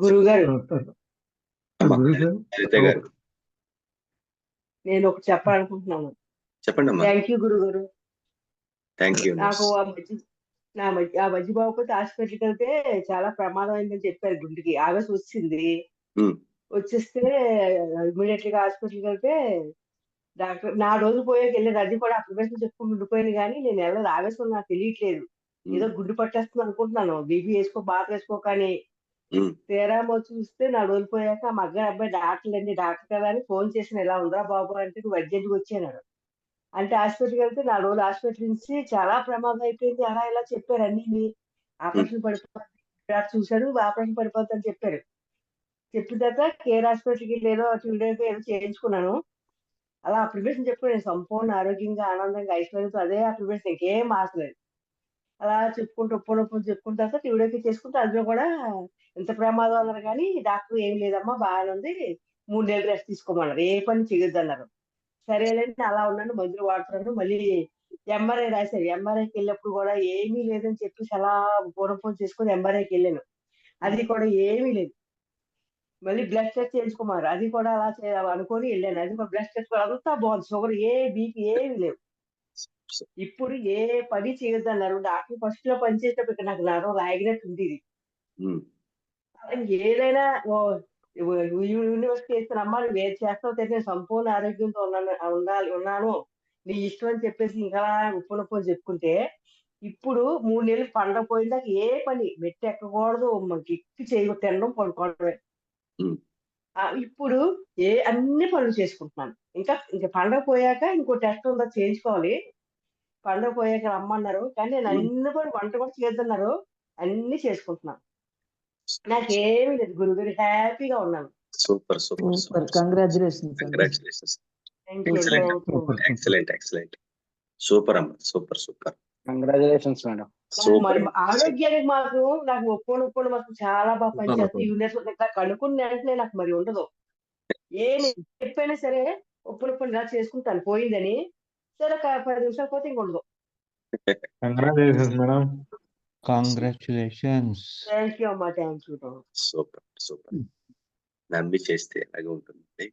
గురువు గారు లలిత గారు నేను ఒకటి చెప్పాలనుకుంటున్నాను. చెప్పండి అమ్మా. థ్యాంక్ యూ గురువు గారు. Thank you. నాకు ఆ మధ్య బాబుతో హాస్పిటల్కి వెళ్తే చాలా ప్రమాదం అయిందని చెప్పారు. గుండెకి ఆవేశం వచ్చింది. వచ్చేస్తే ఇమీడియట్ గా హాస్పిటల్కి వెళ్తే డాక్టర్ 4 రోజులు పోయాక వెళ్ళాను. అది కూడా అప్లికేషన్ చెప్పుకుని ఉండిపోయాను, కానీ నేను ఎవరు ఆవేశం నాకు తెలియట్లేదు. ఏదో గుండు పట్టేస్తుంది అనుకుంటున్నాను. బీపీ వేసుకో, బాగా వేసుకో, కానీ తీరా చూస్తే 4 రోజులు పోయాక మా అగ్గారి అబ్బాయి డాక్టర్ కదా అని ఫోన్ చేసిన, ఇలా ఉందా బాబు అంటే, నువ్వు అర్జెంట్గా వచ్చాను అంటే హాస్పిటల్కి వెళ్తే 4 రోజులు హాస్పిటల్ నుంచి చాలా ప్రమాదం అయిపోయింది, అలా ఇలా చెప్పారు. అన్ని ఆపరేషన్ పడిపోతుంది, చూశారు, ఆపరేషన్ పడిపోతుంది అని చెప్పారు. చెప్పిన తర్వాత కేర్ హాస్పిటల్కి ఏదో 2 days ఏదో చేయించుకున్నాను. అలా ప్రిపరేషన్ చెప్పుకుని నేను సంపూర్ణ ఆరోగ్యంగా, ఆనందంగా, ఐశ్వర్యంతో అదే ఆ ప్రిపరేషన్, ఇంకేం ఆశలేదు. అలా చెప్పుకుంటూ చెప్పుకున్న తర్వాత టీవీలోకి చేసుకుంటే అందులో కూడా ఎంత ప్రమాదం అన్నారు, కానీ డాక్టర్ ఏం లేదమ్మా బాగానే ఉంది, 3 నెలలు రెస్ట్ తీసుకోమన్నారు, ఏ పని చేయొద్దు అన్నారు. సరేలేండి అలా ఉన్నాను, మందులు వాడుతున్నాను. మళ్ళీ ఎంఆర్ఐ రాశారు. ఎంఆర్ఐకి వెళ్ళినప్పుడు కూడా ఏమీ లేదని చెప్పేసి అలా పూర్వపం చేసుకుని ఎంఆర్ఐకి వెళ్ళాను. అది కూడా ఏమీ లేదు. మళ్ళీ బ్లడ్ టెస్ట్ చేయించుకోమన్నారు, అది కూడా అలా అనుకొని వెళ్ళాను. అది కూడా బ్లడ్ టెస్ట్ అంతా బాగుంది, షుగర్ బీపీ ఏమీ లేవు. ఇప్పుడు ఏ పని చేయొద్దు అన్నారు డాక్టర్. ఫస్ట్ లో పని చేసేటప్పుడు నాకు నరం లాగినట్టు ఉంది. ఏదైనా యూనివర్సిటీ చేస్తున్నమ్మా, నువ్వు ఏది చేస్తావు తెలియదు, సంపూర్ణ ఆరోగ్యంతో ఉన్నాను, నీ ఇష్టం అని చెప్పేసి ఇంకా ఉప్పు చెప్పుకుంటే, ఇప్పుడు 3 నెలలు పండగ పోయిందాక ఏ పని మెట్టి ఎక్కకూడదు, ఎక్కి చేయకూడదు, తినడం పడుకోవడమే. ఇప్పుడు అన్ని పనులు చేసుకుంటున్నాను. ఇంకా పండగ పోయాక ఇంకో టెస్ట్ ఉందా చేయించుకోవాలి. పండగ పోయాక రమ్మన్నారు, కానీ నేను అన్ని కూడా వంట కూడా చేయొద్దన్నారు, అన్ని చేసుకుంటున్నాను. నాకేమీ లేదు గురుగారు, హ్యాపీగా ఉన్నాను. Super super super, congratulations. Excellent excellent, super అమ్మా, సూపర్ సూపర్, కంగ్రాచులేషన్స్ మేడం. ఆరోగ్యానికి మాత్రం నాకు ఒప్పుకోను మాత్రం చాలా బాగా పనిచేస్తుంది. యూనివర్సిటీ ఇట్లా కనుక్కున్న వెంటనే నాకు మరి ఉండదు, ఏమి చెప్పైనా సరే ఒప్పుకొని ఇలా చేసుకుంటాను పోయిందని. సరే 10 నిమిషాలు పోతే ఇంక ఉండదు. Congratulations madam. Congratulations. Thank you అమ్మా, థ్యాంక్ యూ. సూపర్ సూపర్, నమ్మి చేస్తే అలాగే ఉంటుంది.